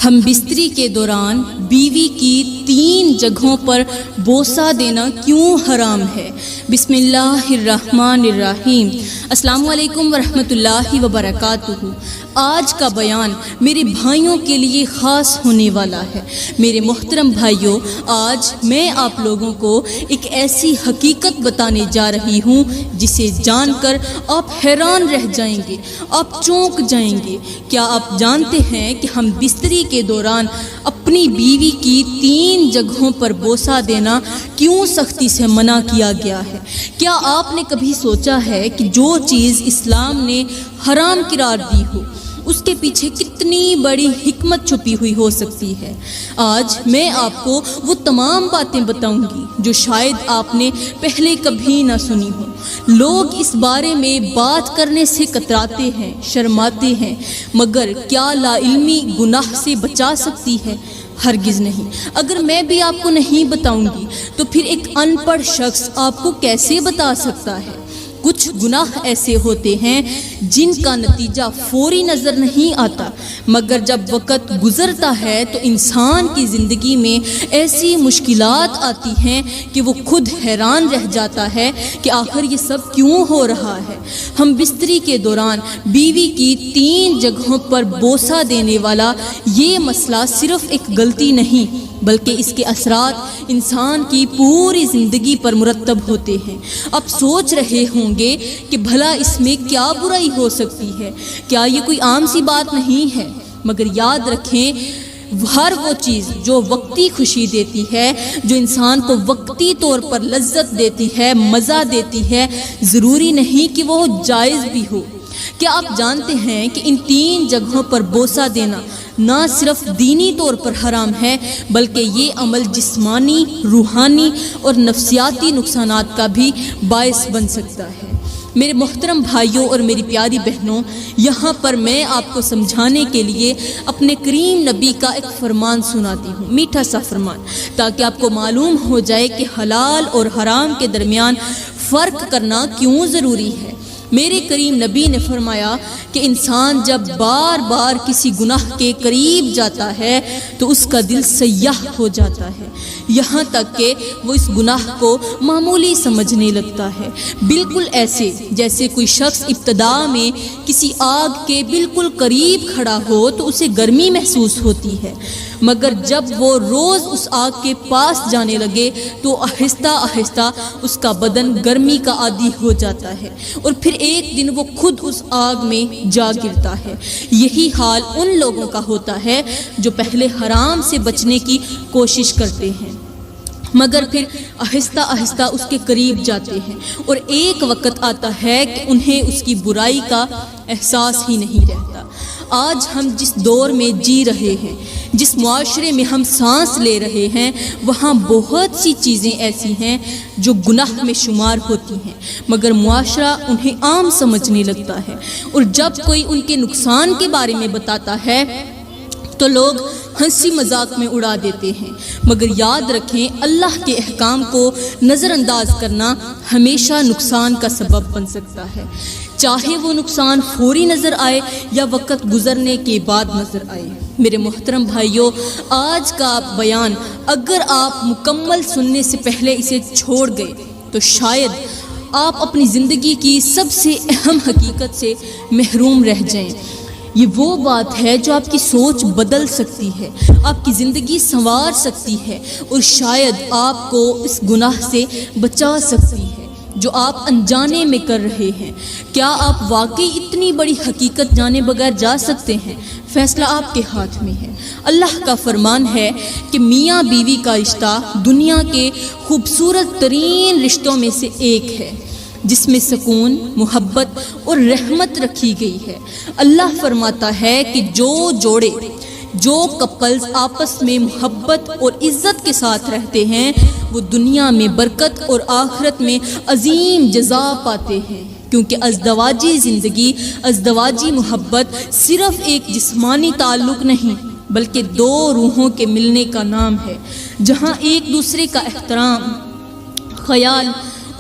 ہم بستری کے دوران بیوی کی 3 جگہوں پر بوسہ دینا کیوں حرام ہے؟ بسم اللہ الرحمن الرحیم۔ السلام علیکم ورحمۃ اللہ وبرکاتہ۔ آج کا بیان میرے بھائیوں کے لیے خاص ہونے والا ہے۔ میرے محترم بھائیوں، آج میں آپ لوگوں کو ایک ایسی حقیقت بتانے جا رہی ہوں جسے جان کر آپ حیران رہ جائیں گے، آپ چونک جائیں گے۔ کیا آپ جانتے ہیں کہ ہم بستری کے دوران اپنی بیوی کی 3 جگہوں پر بوسہ دینا کیوں سختی سے منع کیا گیا ہے؟ کیا آپ نے کبھی سوچا ہے کہ جو چیز اسلام نے حرام قرار دی ہو اس کے پیچھے کتنی بڑی حکمت چھپی ہوئی ہو سکتی ہے؟ آج میں آپ کو وہ تمام باتیں بتاؤں گی جو شاید آپ نے پہلے کبھی نہ سنی ہو۔ لوگ اس بارے میں بات کرنے سے کتراتے ہیں، شرماتے ہیں، مگر کیا لا علمی گناہ سے بچا سکتی ہے؟ ہرگز نہیں۔ اگر میں بھی آپ کو نہیں بتاؤں گی تو پھر ایک ان پڑھ شخص آپ کو کیسے بتا سکتا ہے؟ کچھ گناہ ایسے ہوتے ہیں جن کا نتیجہ فوری نظر نہیں آتا، مگر جب وقت گزرتا ہے تو انسان کی زندگی میں ایسی مشکلات آتی ہیں کہ وہ خود حیران رہ جاتا ہے کہ آخر یہ سب کیوں ہو رہا ہے۔ ہم بستری کے دوران بیوی کی 3 جگہوں پر بوسہ دینے والا یہ مسئلہ صرف ایک غلطی نہیں بلکہ اس کے اثرات انسان کی پوری زندگی پر مرتب ہوتے ہیں۔ اب سوچ رہے ہوں گے کہ بھلا اس میں کیا برائی ہو سکتی ہے؟ کیا یہ کوئی عام سی بات نہیں ہے؟ مگر یاد رکھیں، ہر وہ چیز جو وقتی خوشی دیتی ہے، جو انسان کو وقتی طور پر لذت دیتی ہے، مزہ دیتی ہے، ضروری نہیں کہ وہ جائز بھی ہو۔ کیا آپ جانتے ہیں کہ ان 3 جگہوں پر بوسہ دینا نہ صرف دینی طور پر حرام ہے بلکہ یہ عمل جسمانی، روحانی اور نفسیاتی نقصانات کا بھی باعث بن سکتا ہے؟ میرے محترم بھائیوں اور میری پیاری بہنوں، یہاں پر میں آپ کو سمجھانے کے لیے اپنے کریم نبی کا ایک فرمان سناتی ہوں، میٹھا سا فرمان، تاکہ آپ کو معلوم ہو جائے کہ حلال اور حرام کے درمیان فرق کرنا کیوں ضروری ہے۔ میرے کریم نبی نے فرمایا کہ انسان جب بار بار کسی گناہ کے قریب جاتا ہے تو اس کا دل سیاہ ہو جاتا ہے، یہاں تک کہ وہ اس گناہ کو معمولی سمجھنے لگتا ہے، بالکل ایسے جیسے کوئی شخص ابتدا میں کسی آگ کے بالکل قریب کھڑا ہو تو اسے گرمی محسوس ہوتی ہے، مگر جب وہ روز اس آگ کے پاس جانے لگے تو آہستہ آہستہ اس کا بدن گرمی کا عادی ہو جاتا ہے اور پھر ایک دن وہ خود اس آگ میں جا گرتا ہے۔ یہی حال ان لوگوں کا ہوتا ہے جو پہلے حرام سے بچنے کی کوشش کرتے ہیں مگر پھر آہستہ آہستہ اس کے قریب جاتے ہیں، اور ایک وقت آتا ہے کہ انہیں اس کی برائی کا احساس ہی نہیں رہتا۔ آج ہم جس دور میں جی رہے ہیں، جس معاشرے میں ہم سانس لے رہے ہیں، وہاں بہت سی چیزیں ایسی ہیں جو گناہ میں شمار ہوتی ہیں مگر معاشرہ انہیں عام سمجھنے لگتا ہے، اور جب کوئی ان کے نقصان کے بارے میں بتاتا ہے تو لوگ ہنسی مذاق میں اڑا دیتے ہیں۔ مگر یاد رکھیں، اللہ کے احکام کو نظر انداز کرنا ہمیشہ نقصان کا سبب بن سکتا ہے، چاہے وہ نقصان فوری نظر آئے یا وقت گزرنے کے بعد نظر آئے۔ میرے محترم بھائیوں، آج کا بیان اگر آپ مکمل سننے سے پہلے اسے چھوڑ گئے تو شاید آپ اپنی زندگی کی سب سے اہم حقیقت سے محروم رہ جائیں۔ یہ وہ بات ہے جو آپ کی سوچ بدل سکتی ہے، آپ کی زندگی سنوار سکتی ہے اور شاید آپ کو اس گناہ سے بچا سکتی ہے جو آپ انجانے میں کر رہے ہیں۔ کیا آپ واقعی اتنی بڑی حقیقت جانے بغیر جا سکتے ہیں؟ فیصلہ آپ کے ہاتھ میں ہے۔ اللہ کا فرمان ہے کہ میاں بیوی کا رشتہ دنیا کے خوبصورت ترین رشتوں میں سے ایک ہے جس میں سکون، محبت اور رحمت رکھی گئی ہے۔ اللہ فرماتا ہے کہ جو کپلز آپس میں محبت اور عزت کے ساتھ رہتے ہیں وہ دنیا میں برکت اور آخرت میں عظیم جزا پاتے ہیں، کیونکہ ازدواجی زندگی، ازدواجی محبت صرف ایک جسمانی تعلق نہیں بلکہ 2 روحوں کے ملنے کا نام ہے، جہاں ایک دوسرے کا احترام، خیال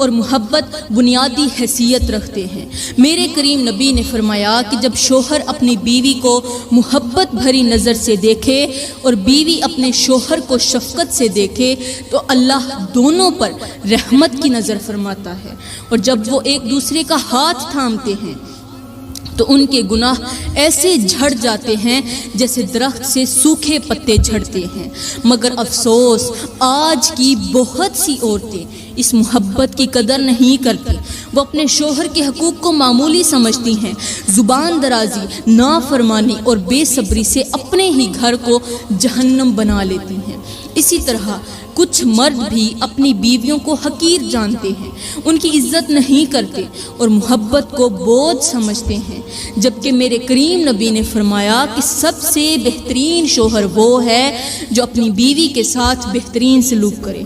اور محبت بنیادی حیثیت رکھتے ہیں۔ میرے کریم نبی نے فرمایا کہ جب شوہر اپنی بیوی کو محبت بھری نظر سے دیکھے اور بیوی اپنے شوہر کو شفقت سے دیکھے تو اللہ دونوں پر رحمت کی نظر فرماتا ہے، اور جب وہ ایک دوسرے کا ہاتھ تھامتے ہیں تو ان کے گناہ ایسے جھڑ جاتے ہیں جیسے درخت سے سوکھے پتے جھڑتے ہیں۔ مگر افسوس، آج کی بہت سی عورتیں اس محبت کی قدر نہیں کرتی، وہ اپنے شوہر کے حقوق کو معمولی سمجھتی ہیں، زبان درازی، نافرمانی اور بے صبری سے اپنے ہی گھر کو جہنم بنا لیتی ہیں۔ اسی طرح کچھ مرد بھی اپنی بیویوں کو حقیر جانتے ہیں، ان کی عزت نہیں کرتے اور محبت کو بوجھ سمجھتے ہیں، جبکہ میرے کریم نبی نے فرمایا کہ سب سے بہترین شوہر وہ ہے جو اپنی بیوی کے ساتھ بہترین سلوک کرے۔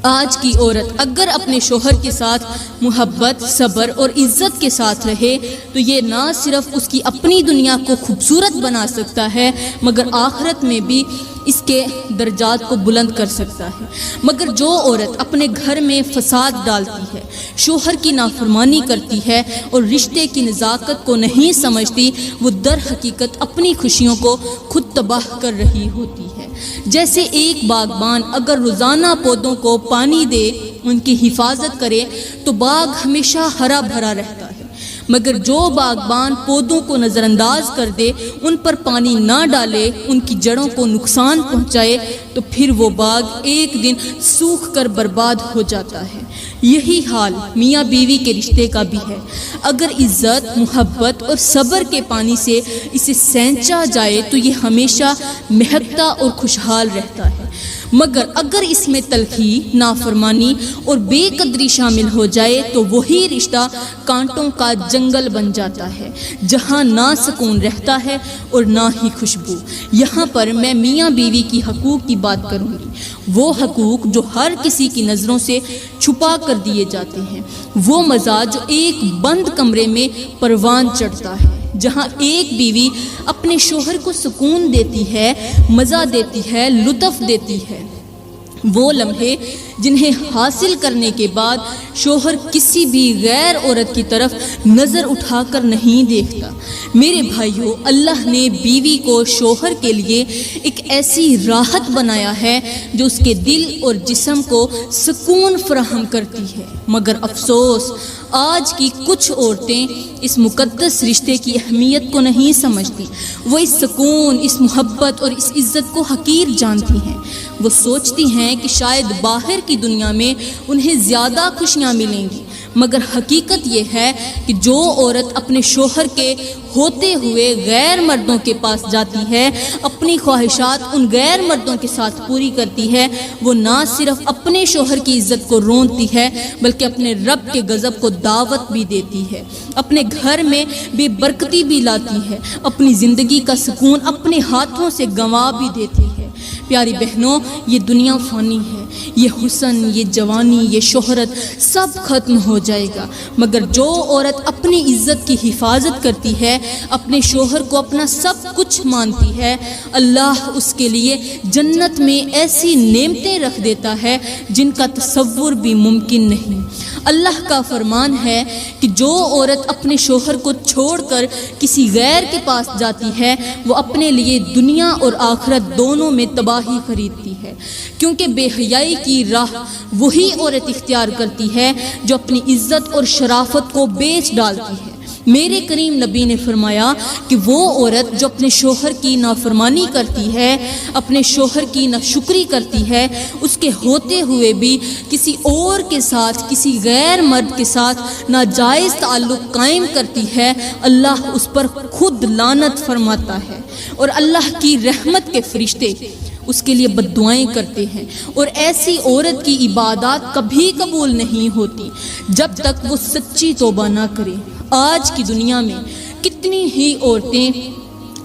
آج کی عورت اگر اپنے شوہر کے ساتھ محبت، صبر اور عزت کے ساتھ رہے تو یہ نہ صرف اس کی اپنی دنیا کو خوبصورت بنا سکتا ہے مگر آخرت میں بھی اس کے درجات کو بلند کر سکتا ہے۔ مگر جو عورت اپنے گھر میں فساد ڈالتی ہے، شوہر کی نافرمانی کرتی ہے اور رشتے کی نزاکت کو نہیں سمجھتی، وہ در حقیقت اپنی خوشیوں کو خود تباہ کر رہی ہوتی ہے۔ جیسے ایک باغبان اگر روزانہ پودوں کو پانی دے، ان کی حفاظت کرے تو باغ ہمیشہ ہرا بھرا رہتا ہے، مگر جو باغبان پودوں کو نظر انداز کر دے، ان پر پانی نہ ڈالے، ان کی جڑوں کو نقصان پہنچائے تو پھر وہ باغ ایک دن سوکھ کر برباد ہو جاتا ہے۔ یہی حال میاں بیوی کے رشتے کا بھی ہے۔ اگر عزت، محبت اور صبر کے پانی سے اسے سینچا جائے تو یہ ہمیشہ مہکتا اور خوشحال رہتا ہے، مگر اگر اس میں تلخی، نافرمانی اور بے قدری شامل ہو جائے تو وہی رشتہ کانٹوں کا جنگل بن جاتا ہے، جہاں نہ سکون رہتا ہے اور نہ ہی خوشبو۔ یہاں پر میں میاں بیوی کی حقوق کی بات کروں گی، وہ حقوق جو ہر کسی کی نظروں سے چھپا کر دیے جاتے ہیں، وہ مزہ جو ایک بند کمرے میں پروان چڑھتا ہے، جہاں ایک بیوی اپنے شوہر کو سکون دیتی ہے، مزہ دیتی ہے، لطف دیتی ہے، وہ لمحے جنہیں حاصل کرنے کے بعد شوہر کسی بھی غیر عورت کی طرف نظر اٹھا کر نہیں دیکھتا۔ میرے بھائیوں، اللہ نے بیوی کو شوہر کے لیے ایک ایسی راحت بنایا ہے جو اس کے دل اور جسم کو سکون فراہم کرتی ہے، مگر افسوس آج کی کچھ عورتیں اس مقدس رشتے کی اہمیت کو نہیں سمجھتی، وہ اس سکون، اس محبت اور اس عزت کو حقیر جانتی ہیں۔ وہ سوچتی ہیں کہ شاید باہر کی دنیا میں انہیں زیادہ خوشیاں ملیں گی، مگر حقیقت یہ ہے کہ جو عورت اپنے شوہر کے ہوتے ہوئے غیر مردوں کے پاس جاتی ہے، اپنی خواہشات ان غیر مردوں کے ساتھ پوری کرتی ہے، وہ نہ صرف اپنے شوہر کی عزت کو رونتی ہے بلکہ اپنے رب کے غضب کو دعوت بھی دیتی ہے، اپنے گھر میں بے برکتی بھی لاتی ہے، اپنی زندگی کا سکون اپنے ہاتھوں سے گنوا بھی دیتی ہے۔ پیاری بہنوں، یہ دنیا فانی ہے، یہ حسن، یہ جوانی، یہ شہرت سب ختم ہو جائے گا، مگر جو عورت اپنی عزت کی حفاظت کرتی ہے، اپنے شوہر کو اپنا سب کچھ مانتی ہے، اللہ اس کے لیے جنت میں ایسی نعمتیں رکھ دیتا ہے جن کا تصور بھی ممکن نہیں۔ اللہ کا فرمان ہے کہ جو عورت اپنے شوہر کو چھوڑ کر کسی غیر کے پاس جاتی ہے، وہ اپنے لیے دنیا اور آخرت دونوں میں تباہی خریدتی ہے، کیونکہ بے حیائی کی راہ وہی عورت اختیار کرتی ہے جو اپنی عزت اور شرافت کو بیچ ڈالتی ہے۔ میرے کریم نبی نے فرمایا کہ وہ عورت جو اپنے شوہر کی نافرمانی کرتی ہے، اپنے شوہر کی ناشکری کرتی ہے، اس کے ہوتے ہوئے بھی کسی اور کے ساتھ، کسی غیر مرد کے ساتھ ناجائز تعلق قائم کرتی ہے، اللہ اس پر خود لعنت فرماتا ہے، اور اللہ کی رحمت کے فرشتے اس کے لیے بد دعائیں کرتے ہیں، اور ایسی عورت کی عبادات کبھی قبول نہیں ہوتی جب تک وہ سچی توبہ نہ کرے۔ آج کی دنیا میں کتنی ہی عورتیں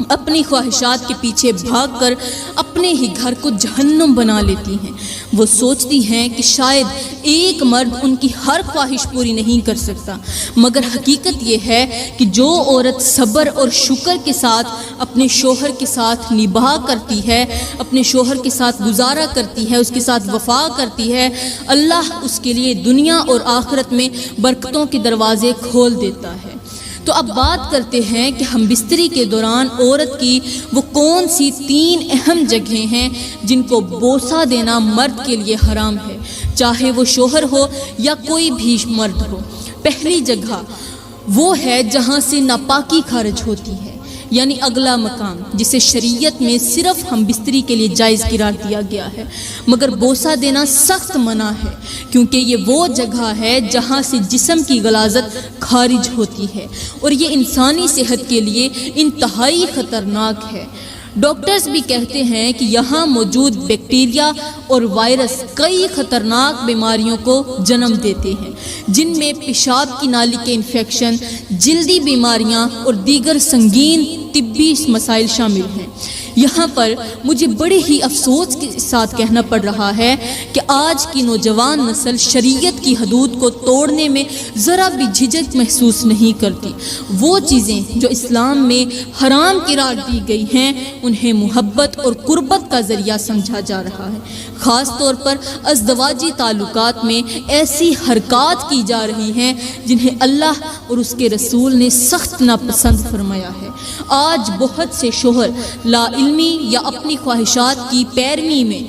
اپنی خواہشات کے پیچھے بھاگ کر اپنے ہی گھر کو جہنم بنا لیتی ہیں۔ وہ سوچتی ہیں کہ شاید ایک مرد ان کی ہر خواہش پوری نہیں کر سکتا، مگر حقیقت یہ ہے کہ جو عورت صبر اور شکر کے ساتھ اپنے شوہر کے ساتھ نباہ کرتی ہے، اپنے شوہر کے ساتھ گزارا کرتی ہے، اس کے ساتھ وفا کرتی ہے، اللہ اس کے لیے دنیا اور آخرت میں برکتوں کے دروازے کھول دیتا ہے۔ تو اب بات کرتے ہیں کہ ہم بستری کے دوران عورت کی وہ کون سی 3 اہم جگہیں ہیں جن کو بوسہ دینا مرد کے لیے حرام ہے، چاہے وہ شوہر ہو یا کوئی بھی مرد ہو۔ پہلی جگہ وہ ہے جہاں سے ناپاکی خارج ہوتی ہے، یعنی اگلا مقام جسے شریعت میں صرف ہم بستری کے لیے جائز قرار دیا گیا ہے، مگر بوسہ دینا سخت منع ہے، کیونکہ یہ وہ جگہ ہے جہاں سے جسم کی غلاظت خارج ہوتی ہے اور یہ انسانی صحت کے لیے انتہائی خطرناک ہے۔ ڈاکٹرز بھی کہتے ہیں کہ یہاں موجود بیکٹیریا اور وائرس کئی خطرناک بیماریوں کو جنم دیتے ہیں، جن میں پیشاب کی نالی کے انفیکشن، جلدی بیماریاں اور دیگر سنگین طبی مسائل شامل ہیں۔ یہاں پر مجھے بڑے ہی افسوس کے ساتھ کہنا پڑ رہا ہے کہ آج کی نوجوان نسل شریعت کی حدود کو توڑنے میں ذرا بھی جھجک محسوس نہیں کرتی۔ وہ چیزیں جو اسلام میں حرام قرار دی گئی ہیں انہیں محبت اور قربت کا ذریعہ سمجھا جا رہا ہے۔ خاص طور پر ازدواجی تعلقات میں ایسی حرکات کی جا رہی ہیں جنہیں اللہ اور اس کے رسول نے سخت ناپسند فرمایا ہے۔ آج بہت سے شوہر لا علمی یا اپنی خواہشات کی پیروی میں